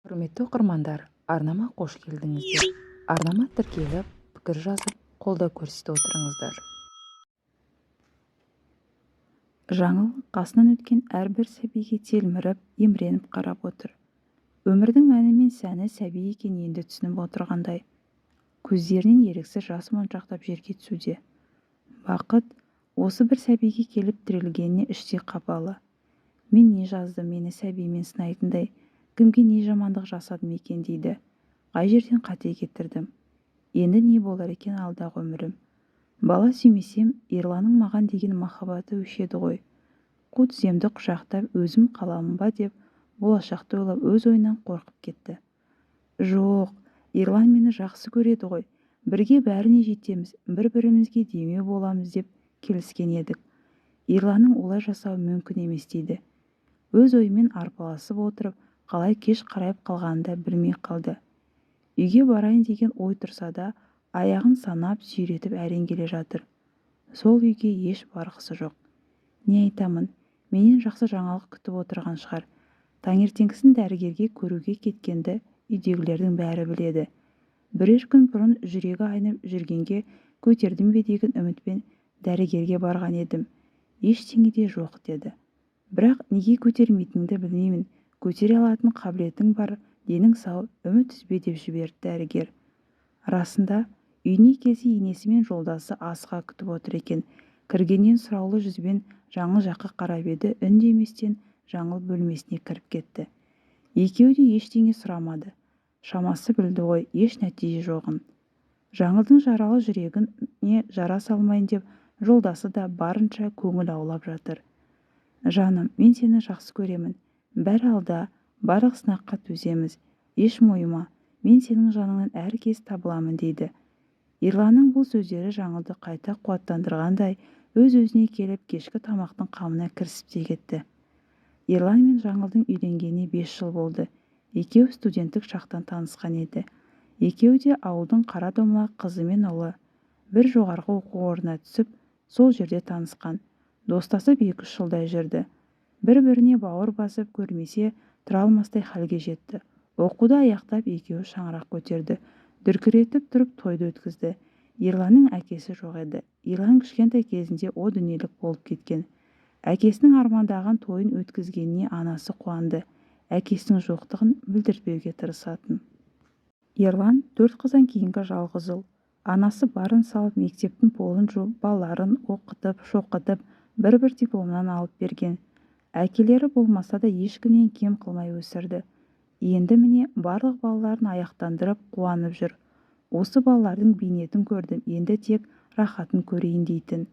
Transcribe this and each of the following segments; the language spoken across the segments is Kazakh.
Құрметті оқырмандар, арнама қош келдіңіздер. Арнама тіркеліп, пікір жазып, қолдау көрсете отырыңыздар. Жаңыл қасынан өткен әрбір сәбиге телміріп, еміреніп қарап отыр. Өмірдің мәні мен сәні сәби екен енді түсініп отырғандай. Көздерінен еріксіз жас моншақтап жерге түсуде. Бақыт осы бір сәбиге келіп тірелгеніне іштей қапалы. Мен не жаздым мені сәбимен сынайтындай, кімге не жамандық жасадым екен дейді. Қай жерден қате кетірдім. Енді не болар екен алдағы өмірім. Бала сүймесем, Ерланның маған деген махаббаты өшеді ғой. Қу тіземді құшақтап өзім қаламын ба деп, болашақты ойлап өз ойынан қорқып кетті. Жоқ, Ерлан мені жақсы көреді ғой. Бірге бәріне жетеміз, бір-бірімізге демеу боламыз деп келіскен едік. Ерланның олай жасауы мүмкін емес дейді. Өз ойымен арпаласып отырып, қалай кеш қарайып қалғанын да білмей қалды. Үйге барайын деген ой тұрса да, аяғын санап сүйретіп әрең келе жатыр. Сол үйге еш барғысы жоқ. Не айтамын, менен жақсы жаңалық күтіп отырған шығар. Таңертеңгісін дәрігерге көруге кеткенді үйдегілердің бәрі біледі. Бірер күн бұрын жүрегі айнып жүргенге көтердім бе деген үмітпен дәрігерге барған едім. Ештеңе де жоқ деді. Бірақ неге көтермейтініңді білмеймін. Көтере алатын қабілетің бар, денің сау, үміт үзбе деп жіберді дәрігер. Расында, үйіне келсе енесі мен жолдасы асыға күтіп отыр екен. Кіргеннен сұраулы жүзбен Жаңыл жаққа қарап еді, үндеместен Жаңыл бөлмесіне кіріп кетті. Екеуі де ештеңе сұрамады. Шамасы білді ғой, еш нәтиже жоғын. Жаңылдың жаралы жүрегіне жара салмайын деп, жолдасы да барынша көңіл аулап жатыр. Жаным, мен сені жақсы көремін. Бәрі алда, барлық сынаққа төземіз. Еш мойыма, мен сенің жаныңнан әр кез табыламын дейді. Ерланның бұл сөздері Жаңылды қайта қуаттандырғандай, өз-өзіне келіп кешкі тамақтың қамына кірісіп те кетті. Ерлан мен Жаңылдың үйленгеніне 5 жыл болды. Екеуі студенттік шақтан танысқан еді. Екеуі де ауылдың қара домалақ қызы мен ұлы. Бір жоғарғы оқу орнына түсіп, сол жерде танысқан. Достасып 2-3 жылдай жүрді. Бір-біріне бауыр басып көрмесе тұра алмастай халге жетті. Оқуды аяқтап екеуі шаңырақ көтерді. Дүркіретіп тұрып тойды өткізді. Ерланның әкесі жоқ еді. Ерлан кішкентай кезінде о дүниелік болып кеткен. Әкесінің армандаған тойын өткізгеніне анасы қуанды. Әкесінің жоқтығын білдіртпеуге тырысатын. Ерлан 4 қыздан кейінгі жалғыз ұл. Анасы барын салып мектептің полын жуып, балаларын оқытып, шоқытып, бір-бір дипломнан алып берген. Әкелері болмаса да ешкімнен кем қылмай өсірді. Енді міне барлық балаларын аяқтандырып қуанып жүр. Осы балалардың бейнетін көрдім, енді тек рахатын көрейін дейтін.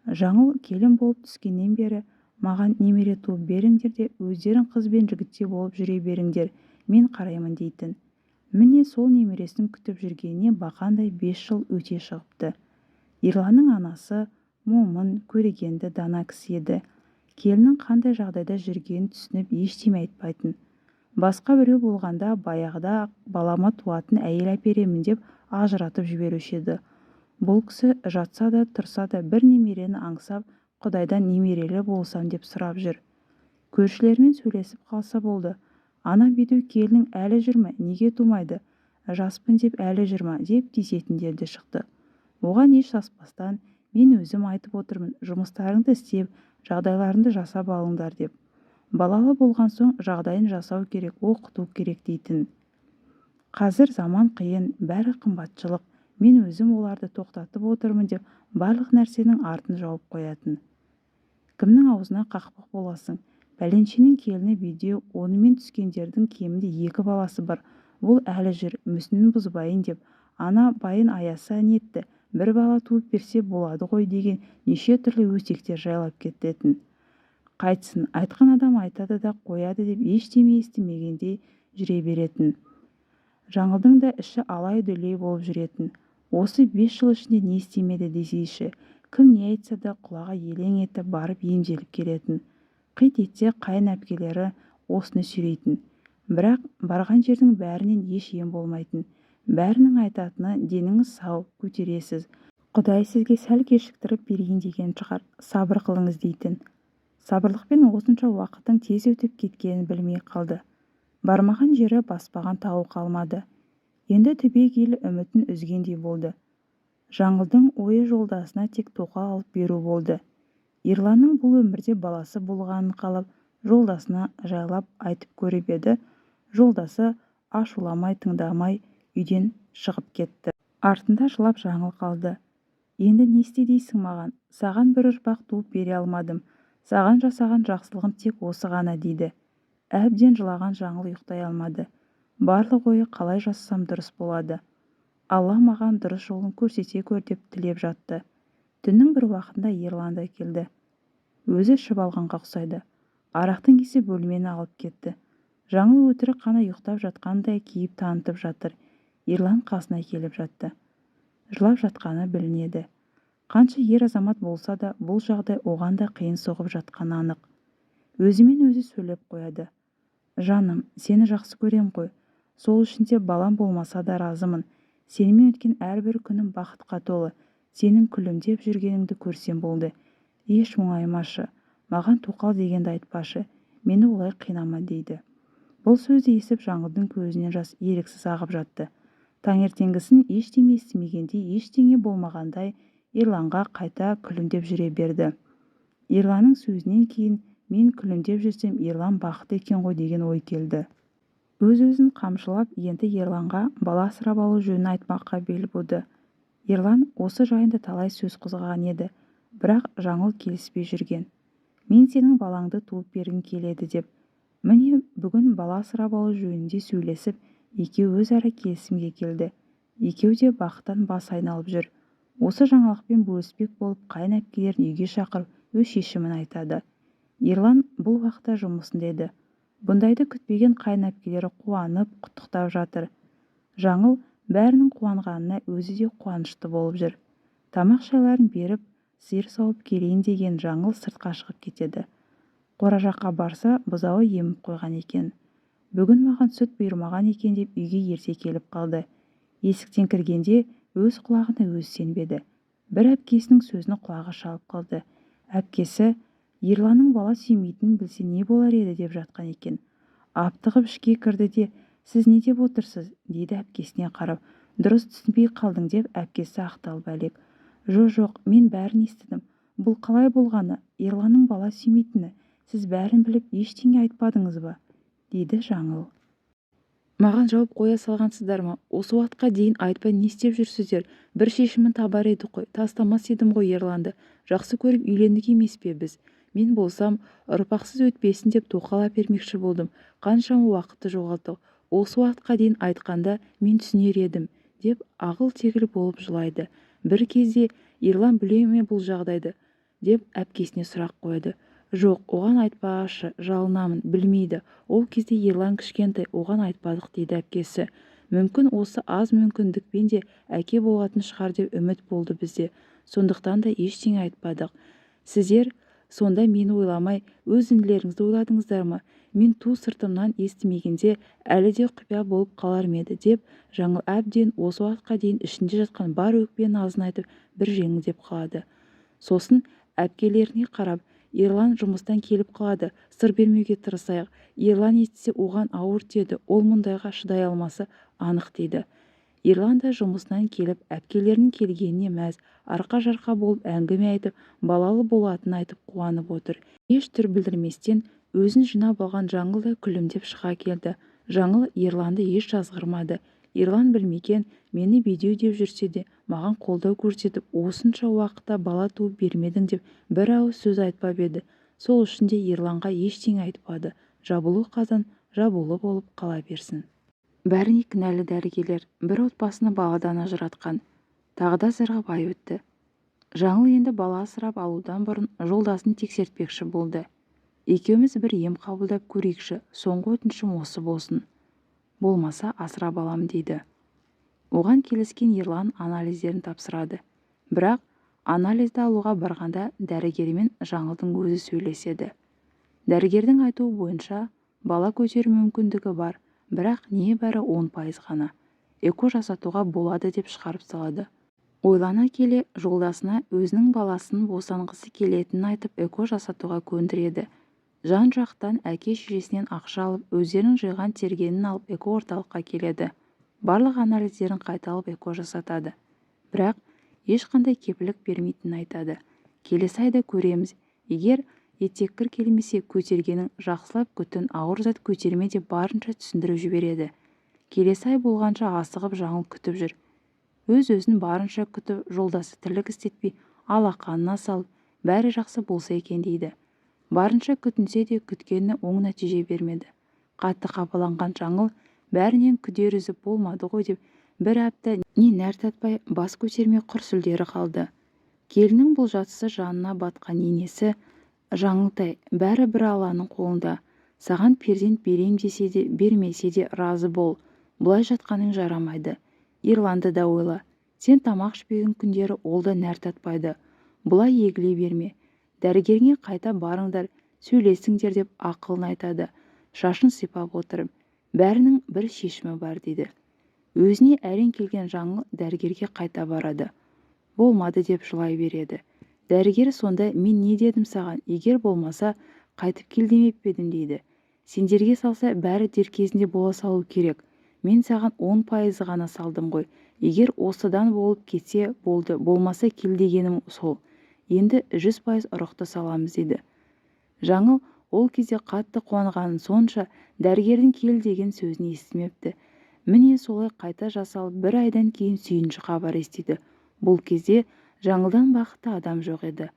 Жаңыл келін болып түскеннен бері маған немере туып беріңдер де өздерің қыз бен жігітте болып жүре беріңдер, мен қараймын дейтін. Міне сол немересін күтіп жүргеніне бақандай 5 жыл өте шығыпты. Ерланның анасы момын, көрегенді, дана кісі еді. Келіннің қандай жағдайда жүргенін түсініп ештеме айтпайтын. Басқа біреу болғанда баяғыда балама туатын әйел әперемін деп ажыратып жіберуші еді. Бұл кісі жатса да тұрса да бір немерені аңсап, Құдайдан немерелі болсам деп сұрап жүр. Көршілермен сөйлесіп қалса болды. Ана бедеу келінің әлі жүрме, неге тумайды? Жаспын деп әлі жүрма деп тиісетіндер де шықты. Оған еш саспастан, мен өзім айтып отырмын, жұмыстарыңды істеп, жағдайларыңды жасап алыңдар деп. Балалы болған соң жағдайын жасау керек, оқыту керек дейтін. Қазір заман қиын, бәрі қымбатшылық. Мен өзім оларды тоқтатып отырмын деп барлық нәрсенің артын жауып қоятын. Кімнің аузына қақпақ боласың? Бәленшенің келіні бедеу, онымен түскендердің кемінде 2 баласы бар. Бұл әлі жүр, мүсінін бұзбайын деп, ана байын аяса нетті, бір бала туып берсе болады ғой деген неше түрлі өсектер жайлап кететін. Қайтсын, айтқан адам айтады да қояды деп ештеме естімегендей жүре беретін. Жаңылдың да іші алай-дүлей болып жүретін. Осы 5 жыл ішінде не істемеді десейші, кім не айтса да құлағы елең етіп барып емделіп келетін. Қит етсе қайын әпкелері осыны сүйрейтін. Бірақ барған жердің бәрінен еш ем болмайтын. Бәрінің айтатыны деніңіз сау, көтересіз. Құдай сізге сәл кешіктіріп берейін деген шығар, сабыр қылыңыз дейтін. Сабырлықпен осынша уақыттың тез өтіп кеткенін білмей қалды. Бармаған жері баспаған тауы қалмады. Енді түбегейлі үмітін үзгендей болды. Жаңылдың ойы жолдасына тек тоқал алып беру болды. Ерланның бұл өмірде баласы болғанын қалап, жолдасына жайлап айтып көріп еді. Жолдасы ашуламай тыңдамай үйден шығып кетті. Артында жылап жаңыл қалды. Енді не істе дейсің маған? Саған бір ұрпақ туып бере алмадым. Саған жасаған жақсылығым тек осы ғана дейді. Әбден жылаған жаңыл ұйықтай алмады. Барлық ойы қалай жасасам дұрыс болады. Алла маған дұрыс жолын көрсете көр деп тілеп жатты. Түннің бір уақытында Ерлан да келді. Өзі ішіп алғанға ұқсайды. Арақтың иісі бөлмені алып кетті. Жаңыл өтірік қана ұйықтап жатқандай кейіп танытып жатыр. Ерлан қасына келіп жатты. Жылап жатқаны білінеді. Қанша ер азамат болса да бұл жағдай оған да қиын соғып жатқаны анық. Өзімен өзі сөйлеп қояды. Жаным, сені жақсы көрем ғой. Сол үшін де балам болмаса да разымын. Сенімен өткен әрбір күнім бақытқа толы. Сенің күлімдеп жүргеніңді көрсем болды. Еш мұңаймашы. Маған тоқал дегенді айтпашы. Мені олай қинама дейді. Бұл сөзді естіп Жаңылдың көзінен жас еріксіз ағып жатты. Таңертеңгісін ештеңе естімегендей, ештеңе болмағандай Ерланға қайта күлімдеп жүре берді. Ерланның сөзінен кейін мен күлімдеп жүрсем Ерлан бақытты екен ғой деген ой келді. Өз-өзін қамшылап енді Ерланға бала асырап алу жөнін айтмаққа бел буды. Ерлан осы жайында талай сөз қозғаған еді, бірақ Жаңыл келіспей жүрген. Мен сенің балаңды туып бергім келеді деп. Міне бүгін бала асырап алу жөнінде сөйлесіп, екеуі өзара келісімге келді. Екеуі де бақыттан бас айналып жүр. Осы жаңалықпен бөліспек болып қайын әпкелерін үйге шақырып өз шешімін айтады. Ерлан бұл уақытта жұмысында еді. Бұндайды күтпеген қайын әпкелері қуанып, құттықтап жатыр. Жаңыл бәрінің қуанғанына өзі де қуанышты болып жүр. Тамақ шайларын беріп, сиыр сауып келейін деген Жаңыл сыртқа шығып кетеді. Қора жаққа барса, бұзауы еміп қойған екен. Бүгін маған сүт бұйырмаған екен деп үйге ерте келіп қалды. Есіктен кіргенде өз құлағына өзі сенбеді. Бір әпкесінің сөзін құлағы шалып қалды. Әпкесі Ерланның бала сүймейтінін білсе не болар еді деп жатқан екен. Аптығып ішке кірді де, сіз не деп отырсыз? Деді әпкесіне қарап. Дұрыс түсінбей қалдың деп әпкесі ақталып әлек. Жоқ, мен бәрін естідім. Бұл қалай болғаны? Ерланның бала сүймейтіні. Сіз бәрін біліп ештеңе айтпадыңыз ба? Дейді Жаңыл. Маған жауап қоя салғансыздар ма? Осы уақытқа дейін айтпай не істеп жүрсіздер? Бір шешімін табар еді қой. Тастамас едім ғой Ерланды. Жақсы көріп үйлендік емес пе біз? Мен болсам, ұрпақсыз өтпесін деп тоқал әпермекші болдым. Қаншама уақытты жоғалттық. Осы уақытқа дейін айтқанда мен түсінер едім, деп ағыл-тегіл болып жылайды. Бір кезде Ерлан біле ме бұл жағдайды, деп әпкесіне сұрақ қойды. Жоқ, оған айтпашы, жалынамын, білмейді. Ол кезде Ерлан кішкентай, оған айтпадық дейді әпкесі. Мүмкін осы аз мүмкіндікпен де әке болатын шығар деп үміт болды бізде. Сондықтан да ештеңе айтпадық. Сіздер сонда мені ойламай, өз інілеріңізді ойладыңыздар ма? Мен ту сыртымнан естімегенде әлі де құпия болып қалар ма еді деп Жаңыл әбден осы уақытқа дейін ішінде жатқан бар өкпенің азын айтып бір жеңілдеп қалады. Сосын әпкелеріне қарап, Ерлан жұмыстан келіп қалады, сыр бермеуге тырысайық. Ерлан естісе оған ауыр тиеді, ол мұндайға шыдай алмасы анық дейді. Ерлан да жұмысынан келіп, әпкелерінің келгеніне мәз, арқа-жарқа болып әңгіме айтып, балалы болатынын айтып қуанып отыр. Еш түр білдірместен өзін жинап алған Жаңыл да күлімдеп шыға келді. Жаңыл Ерланды еш жазғырмады. Ерлан білмеген, мені бедеу деп жүрсе де, маған қолдау көрсетіп, осынша уақытта бала туып бермедің деп бір ауыз сөз айтпап еді. Сол үшін де Ерланға ештеңе айтпады. Жабулы қазан жабулы болып қала берсін. Бәріне кінәлі дәрігерлер, бір отбасыны баладан ажыратқан. Тағы да зырғып ай өтті. Жаңыл енді бала асырап алудан бұрын жолдасын тексертпекші болды. Екеуміз бір ем қабылдап көрейікші, соңғы өтінішім осы болсын. Болмаса асырап алам дейді. Оған келіскен Ерлан анализдерін тапсырады. Бірақ анализді алуға барғанда дәрігермен Жаңылдың өзі сөйлеседі. Дәрігердің айтуы бойынша бала көтеру мүмкіндігі бар, бірақ небәрі 10% ғана. Эко жасатуға болады деп шығарып салады. Ойлана келе жолдасына өзінің баласын босанғысы келетінін айтып эко жасатуға көндіреді. Жан-жақтан әке-шешесінен ақша алып, өздерінің жиған тергенін алып эко-орталыққа келеді. Барлық анализдерін қайталап эко жасатады. Бірақ ешқандай кепілдік бермейтінін айтады. Келесі айда көреміз. Егер етеккір келмесе, көтергенің жақсылап күтін, ауыр зат көтерме деп барынша түсіндіріп жібереді. Келесі ай болғанша асығып жаңыл күтіп жүр. Өз-өзін барынша күтіп, жолдасы тірлік істетпей, алақанына салып, бәрі жақсы болса екен дейді. Барынша күтінсе де күткені оң нәтиже бермеді. Қатты қапаланған жаңыл бәрінен күдер үзіп болмады ғой деп бір апта не нәр татпай, бас көтермей құр сүлдері қалды. Келінің бұл жатысы жанына батқан енесі: «Жаңылтай, бәрі бір Алланың қолында. Саған перзент берем десе де, бермесе де разы бол. Бұлай жатқаның жарамайды. Ерланды да ойла. Сен тамақ ішпеген күндері ол да нәр татпайды. Бұлай егіле берме. Дәрігерге қайта барыңдар, сөйлесіңдер» деп ақылын айтады, шашын сипап отырып. Бәрінің бір шешімі бар дейді. Өзіне әрең келген жаңыл дәрігерге қайта барады. Болмады деп жылай береді. Дәрігер сонда: «Мен не дедім саған, егер болмаса қайтып кел демеп пе едім» дейді. «Сендерге салса бәрі дер кезінде бола салу керек. Мен саған 10% ғана салдым ғой. Егер осыдан болып кетсе болды, болмаса кел дегенім сол. Енді 100% ұрықты саламыз» дейді. Жаңыл ол кезде қатты қуанғанын сонша дәрігердің кел деген сөзін естімепті. Міне солай қайта жасалып, бір айдан кейін сүйінші хабар естиді. Бұл кезде жаңылдан бақытты адам жоқ еді.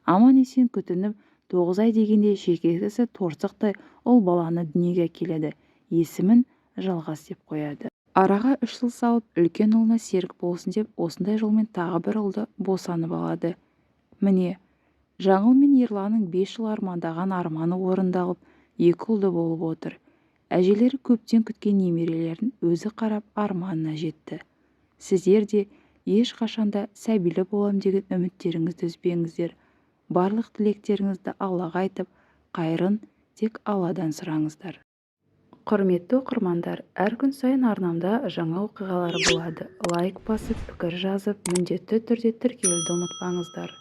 Аман-есен күтініп, 9 ай дегенде шекесі торсықтай ұл баланы дүниеге әкеледі. Есімін Жалғас деп қояды. Араға 3 жыл салып, үлкен ұлына серік болсын деп, осындай жолмен тағы бір ұлды босанып алады. Міне, Жаңыл мен Ерланның 5 жыл армандаған арманы орындалып, 2 ұлды болып отыр. Әжелері көптен күткен немерелерін өзі қарап арманына жетті. Сіздер де ешқашанда сәбилі болам деген үміттеріңізді үзбеңіздер. Барлық тілектеріңізді Аллаға айтып, қайырын тек Алладан сұраңыздар. Құрметті оқырмандар, әр күн сайын арнамда жаңа оқиғалар болады. Лайк басып, пікір жазып, міндетті түрде тіркелуді ұмытпаңыздар.